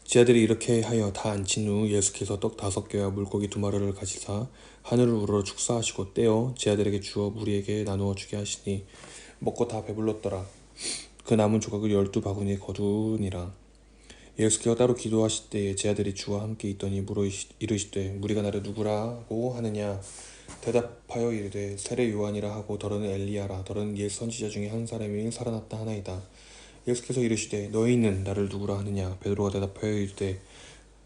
제자들이 이렇게 하여 다 앉힌 후 예수께서 떡 5개와 물고기 2마리를 가지사 하늘을 우러러 축사하시고 떼어 제자들에게 주어 무리에게 나누어 주게 하시니 먹고 다 배불렀더라. 그 남은 조각을 12바구니에 거두니라. 예수께서 따로 기도하실 때에 제자들이 주와 함께 있더니 물어 이르시되 무리가 나를 누구라고 하느냐. 대답하여 이르되 세례 요한이라 하고 더러는 엘리야라. 더러는 옛 선지자 중에 한 사람이 살아났다 하나이다. 예수께서 이르시되 너희는 나를 누구라 하느냐. 베드로가 대답하여 이르되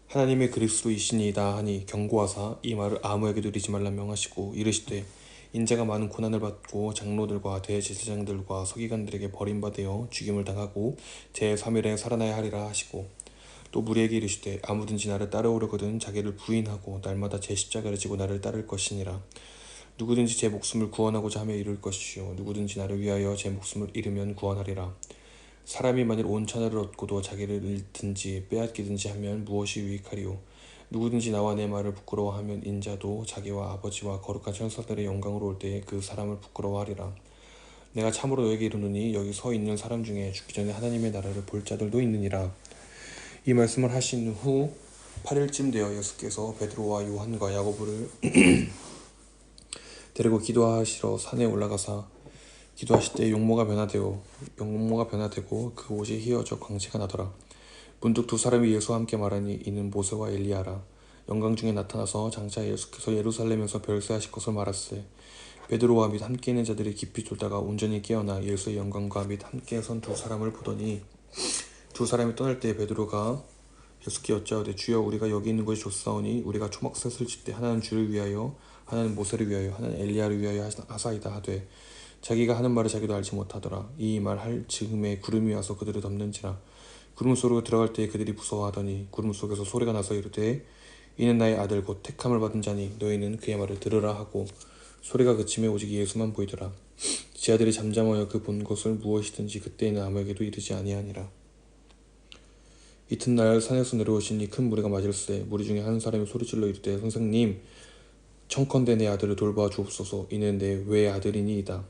하나님의 그리스도이시니이다 하니 경고하사 이 말을 아무에게도 이르지 말라 명하시고 이르시되 인자가 많은 고난을 받고 장로들과 대제사장들과 서기관들에게 버림받아 죽임을 당하고 제3일에 살아나야 하리라 하시고 또 무리에게 이르시되 아무든지 나를 따라오려거든 자기를 부인하고 날마다 제 십자가를 지고 나를 따를 것이니라. 누구든지 제 목숨을 구원하고자 하며 이룰 것이요 누구든지 나를 위하여 제 목숨을 잃으면 구원하리라. 사람이 만일 온 천하를 얻고도 자기를 잃든지 빼앗기든지 하면 무엇이 유익하리요. 누구든지 나와 내 말을 부끄러워하면 인자도 자기와 아버지와 거룩한 천사들의 영광으로 올 때에 그 사람을 부끄러워하리라. 내가 참으로 너에게 이르노니 여기 서 있는 사람 중에 죽기 전에 하나님의 나라를 볼 자들도 있느니라. 이 말씀을 하신 후 8일쯤 되어 예수께서 베드로와 요한과 야고보를 데리고 기도하시러 산에 올라가사 기도하실 때 용모가 변화되고 그 옷이 휘어져 광채가 나더라. 문득 두 사람이 예수와 함께 말하니 이는 모세와 엘리야라. 영광 중에 나타나서 장차 예수께서 예루살렘에서 별세하실 것을 말하시되 베드로와 및 함께 있는 자들이 깊이 졸다가 온전히 깨어나 예수의 영광과 및 함께 선 두 사람을 보더니 두 사람이 떠날 때에 베드로가 예수께 여짜오되 주여 우리가 여기 있는 것이 좋사오니 우리가 초막셋을 칠 때 하나는 주를 위하여 하나는 모세를 위하여 하나는 엘리야를 위하여 하사이다 하되 자기가 하는 말을 자기도 알지 못하더라. 이 말 할 즈음에 구름이 와서 그들을 덮는지라. 구름 속으로 들어갈 때에 그들이 무서워하더니 구름 속에서 소리가 나서 이르되 이는 나의 아들 곧 택함을 받은 자니 너희는 그의 말을 들으라 하고 소리가 그치매 오직 예수만 보이더라. 제자들이 잠잠하여 그 본 것을 무엇이든지 그때에는 아무에게도 이르지 아니하니라. 이튿날 산에서 내려오시니 큰 무리가 맞을세 무리 중에 한 사람이 소리질러 이르되 선생님 청컨대 내 아들을 돌보아 주옵소서. 이는 내 외아들이니이다.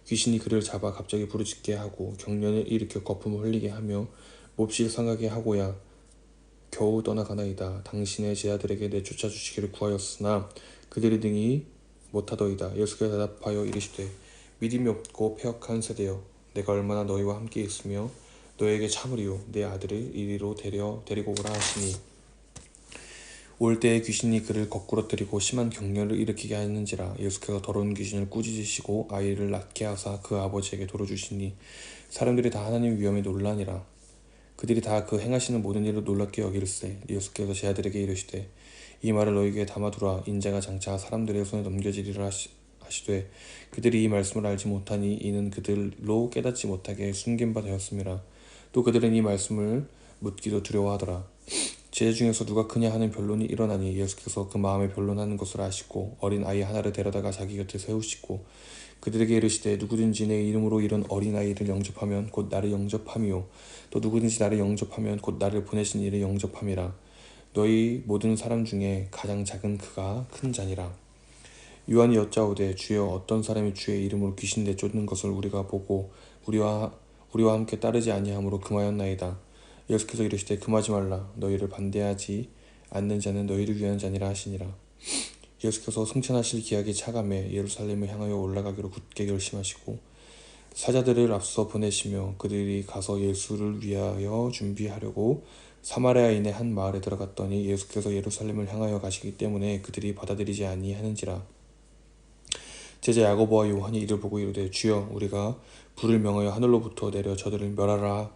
귀신이 그를 잡아 갑자기 부르짖게 하고 경련을 일으켜 거품을 흘리게 하며 몹시 상하게 하고야 겨우 떠나가나이다. 당신의 제자들에게 내쫓아 주시기를 구하였으나 그들이 등이 못하더이다. 예수께서 대답하여 이르시되 믿음이 없고 패역한 세대여 내가 얼마나 너희와 함께 있으며 너에게 참으리요 내 아들을 이리로 데리고 오라 하시니 올 때에 귀신이 그를 거꾸러뜨리고 심한 경련을 일으키게 하였는지라. 예수께서 더러운 귀신을 꾸짖으시고 아이를 낳게 하사 그 아버지에게 돌어주시니 사람들이 다 하나님 위엄에 놀라니라. 그들이 다 그 행하시는 모든 일을 놀랍게 여길세 예수께서 제자들에게 이르시되 이 말을 너희에게 담아두라. 인자가 장차 사람들의 손에 넘겨지리라 하시되 그들이 이 말씀을 알지 못하니 이는 그들로 깨닫지 못하게 숨긴 바 되었음이라. 또 그들은 이 말씀을 묻기도 두려워하더라. 제자 중에서 누가 크냐 하는 변론이 일어나니 예수께서 그 마음에 변론하는 것을 아시고 어린 아이 하나를 데려다가 자기 곁에 세우시고 그들에게 이르시되 누구든지 내 이름으로 이런 어린 아이를 영접하면 곧 나를 영접함이요 또 누구든지 나를 영접하면 곧 나를 보내신 이를 영접함이라. 너희 모든 사람 중에 가장 작은 그가 큰 자니라. 요한이 여짜오되 주여 어떤 사람이 주의 이름으로 귀신 내쫓는 것을 우리가 보고 우리와 함께 따르지 아니하므로 금하였나이다. 예수께서 이르시되 금하지 말라. 너희를 반대하지 않는 자는 너희를 위한 자니라 하시니라. 예수께서 승천하실 기약이 차감해 예루살렘을 향하여 올라가기로 굳게 결심하시고 사자들을 앞서 보내시며 그들이 가서 예수를 위하여 준비하려고 사마리아인의 한 마을에 들어갔더니 예수께서 예루살렘을 향하여 가시기 때문에 그들이 받아들이지 아니하는지라. 제자 야고보와 요한이 이를 보고 이르되 주여 우리가 불을 명하여 하늘로부터 내려 저들을 멸하라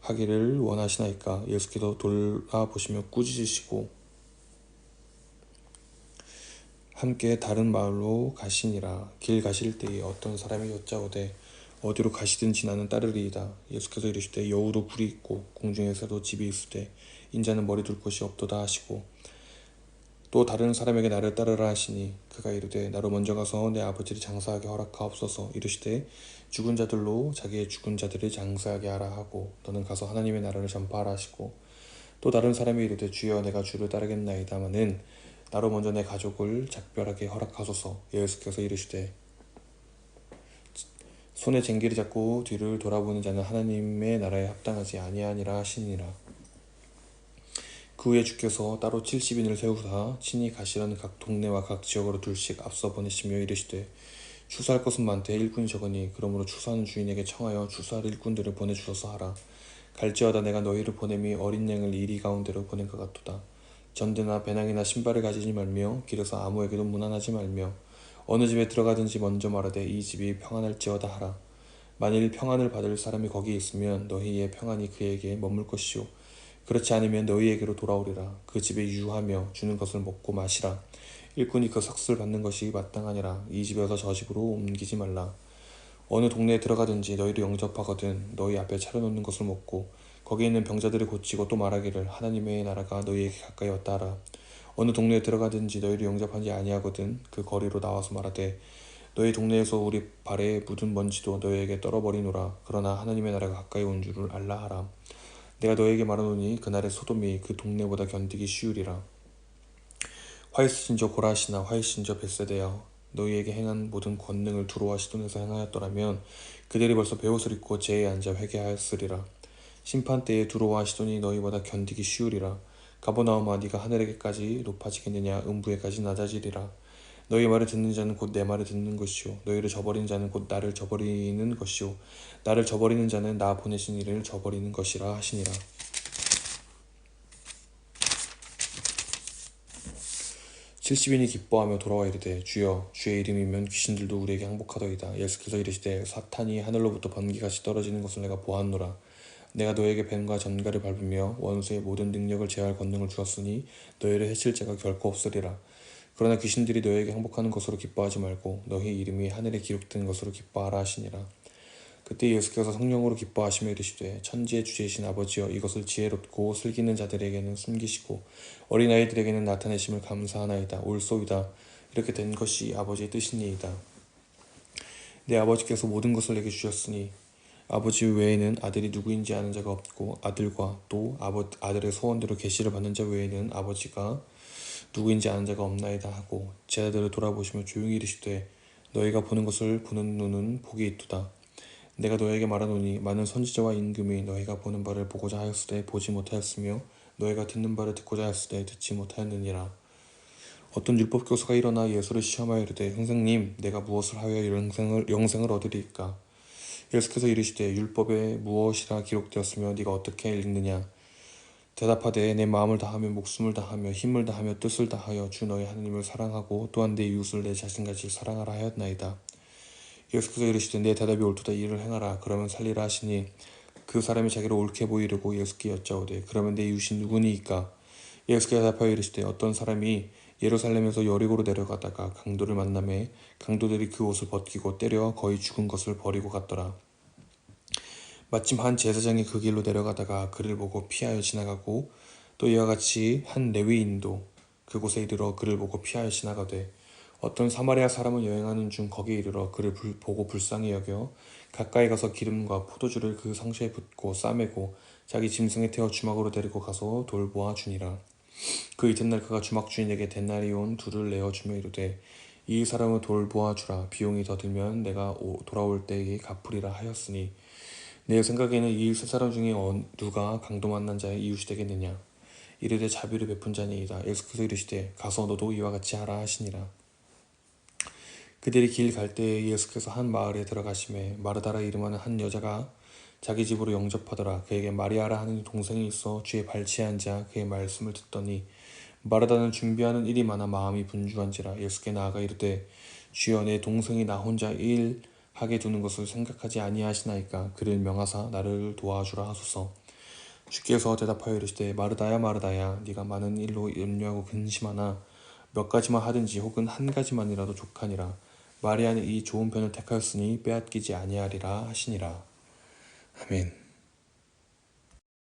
하기를 원하시나이까. 예수께서 돌아보시며 꾸짖으시고 함께 다른 마을로 가시니라. 길 가실 때에 어떤 사람이 여짜오되 어디로 가시든지 나는 따르리이다. 예수께서 이르시되 여우도 굴이 있고 공중에서도 집이 있으되 인자는 머리 둘 곳이 없도다 하시고 또 다른 사람에게 나를 따르라 하시니 그가 이르되 나로 먼저 가서 내 아버지를 장사하게 허락하옵소서. 이르시되 죽은 자들로 자기의 죽은 자들을 장사하게 하라 하고 너는 가서 하나님의 나라를 전파하라 하시고 또 다른 사람이 이르되 주여 내가 주를 따르겠나이다마는 나로 먼저 내 가족을 작별하게 허락하소서. 예수께서 이르시되 손에 쟁기를 잡고 뒤를 돌아보는 자는 하나님의 나라에 합당하지 아니하니라 하시니라. 그 후에 주께서 따로 70인을 세우사 친히 가시려는 각 동네와 각 지역으로 둘씩 앞서 보내시며 이르시되 추수할 것은 많되 일꾼이 적으니 그러므로 추수하는 주인에게 청하여 추수할 일꾼들을 보내주소서 하라. 갈지어다 내가 너희를 보냄이 어린 양을 이리 가운데로 보낸 것 같도다. 전대나 배낭이나 신발을 가지지 말며 길에서 아무에게도 문안하지 말며 어느 집에 들어가든지 먼저 말하되 이 집이 평안할지어다 하라. 만일 평안을 받을 사람이 거기 있으면 너희의 평안이 그에게 머물 것이요 그렇지 않으면 너희에게로 돌아오리라. 그 집에 유하며 주는 것을 먹고 마시라. 일꾼이 그 삭슬 받는 것이 마땅하니라. 이 집에서 저 집으로 옮기지 말라. 어느 동네에 들어가든지 너희를 영접하거든 너희 앞에 차려놓는 것을 먹고 거기 있는 병자들을 고치고 또 말하기를 하나님의 나라가 너희에게 가까이 왔다 하라. 어느 동네에 들어가든지 너희를 영접하지 아니하거든 그 거리로 나와서 말하되 너희 동네에서 우리 발에 묻은 먼지도 너희에게 떨어버리노라. 그러나 하나님의 나라가 가까이 온 줄을 알라 하라. 내가 너에게 말하노니 그날의 소돔이 그 동네보다 견디기 쉬우리라. 화 있으신 저 고라시나 화 있으신 저 벳세대여 너희에게 행한 모든 권능을 두로와 시돈에서 행하였더라면 그들이 벌써 베옷을 입고 제에 앉아 회개하였으리라. 심판 때에 두로와 시돈이 너희보다 견디기 쉬우리라. 가버나움아 네가 하늘에게까지 높아지겠느냐 음부에까지 낮아지리라. 너희 말을 듣는 자는 곧 내 말을 듣는 것이요 너희를 저버리는 자는 곧 나를 저버리는 것이요 나를 저버리는 자는 나 보내신 이를 저버리는 것이라 하시니라. 70인이 기뻐하며 돌아와 이르되 주여 주의 이름이면 귀신들도 우리에게 항복하더이다. 예수께서 이르시되 사탄이 하늘로부터 번개같이 떨어지는 것을 내가 보았노라. 내가 너에게 뱀과 전갈을 밟으며 원수의 모든 능력을 제할 권능을 주었으니 너희를 해칠 자가 결코 없으리라. 그러나 귀신들이 너희에게 항복하는 것으로 기뻐하지 말고 너희 이름이 하늘에 기록된 것으로 기뻐하라 하시니라. 그때 예수께서 성령으로 기뻐하시며 이르시되 천지의 주제이신 아버지여 이것을 지혜롭고 슬기는 자들에게는 숨기시고 어린아이들에게는 나타내심을 감사하나이다. 옳소이다. 이렇게 된 것이 아버지의 뜻이니이다. 내 아버지께서 모든 것을 내게 주셨으니 아버지 외에는 아들이 누구인지 아는 자가 없고 아들과 또 아들의 소원대로 계시를 받는 자 외에는 아버지가 누구인지 아는 자가 없나이다 하고 제자들을 돌아보시며 조용히 이르시되 너희가 보는 것을 보는 눈은 복이 있도다. 내가 너에게 말하노니 많은 선지자와 임금이 너희가 보는 바를 보고자 하였으되 보지 못하였으며 너희가 듣는 바를 듣고자 하였으되 듣지 못하였느니라. 어떤 율법 교사가 일어나 예수를 시험하여 이르되 선생님 내가 무엇을 하여 영생을 얻으리이까. 예수께서 이르시되 율법에 무엇이라 기록되었으며 네가 어떻게 읽느냐. 대답하되 내 마음을 다하며 목숨을 다하며 힘을 다하며 뜻을 다하여 주 너희 하나님을 사랑하고 또한 내 이웃을 내 자신같이 사랑하라 하였나이다. 예수께서 이르시되 내 대답이 옳도다. 이를 행하라 그러면 살리라 하시니 그 사람이 자기를 옳게 보이려고 예수께 여짜오되 그러면 내 이웃이 누구니이까. 예수께서 대답하여 이르시되 어떤 사람이 예루살렘에서 여리고로 내려가다가 강도를 만나매 강도들이 그 옷을 벗기고 때려 거의 죽은 것을 버리고 갔더라. 마침 한 제사장이 그 길로 내려가다가 그를 보고 피하여 지나가고 또 이와 같이 한 레위인도 그곳에 이르러 그를 보고 피하여 지나가되 어떤 사마리아 사람은 여행하는 중 거기에 이르러 그를 보고 불쌍히 여겨 가까이 가서 기름과 포도주를 그 상처에 붓고 싸매고 자기 짐승에 태워 주막으로 데리고 가서 돌보아 주니라. 그 이튿날 그가 주막 주인에게 데나리온 2를 내어주며 이르되 이 사람을 돌보아 주라. 비용이 더 들면 내가 돌아올 때에 갚으리라 하였으니 내 생각에는 이 세 사람 중에 누가 강도 만난 자의 이웃이 되겠느냐. 이르되 자비를 베푼 자니이다. 예수께서 이르시되 가서 너도 이와 같이 하라 하시니라. 그들이 길 갈 때에 예수께서 한 마을에 들어가시매 마르다라 이름하는 한 여자가 자기 집으로 영접하더라. 그에게 마리아라 하는 동생이 있어 주의 발치에 앉아 그의 말씀을 듣더니 마르다는 준비하는 일이 많아 마음이 분주한지라. 예수께 나아가 이르되 주여 내 동생이 나 혼자 일 하게 두는 것을 생각하지 아니하시나이까. 그를 명하사 나를 도와주라 하소서. 주께서 대답하여 이르시되 마르다야 마르다야 네가 많은 일로 염려하고 근심하나 몇 가지만 하든지 혹은 한 가지만이라도 족하니라. 마리아는 이 좋은 편을 택하였으니 빼앗기지 아니하리라 하시니라. 아멘.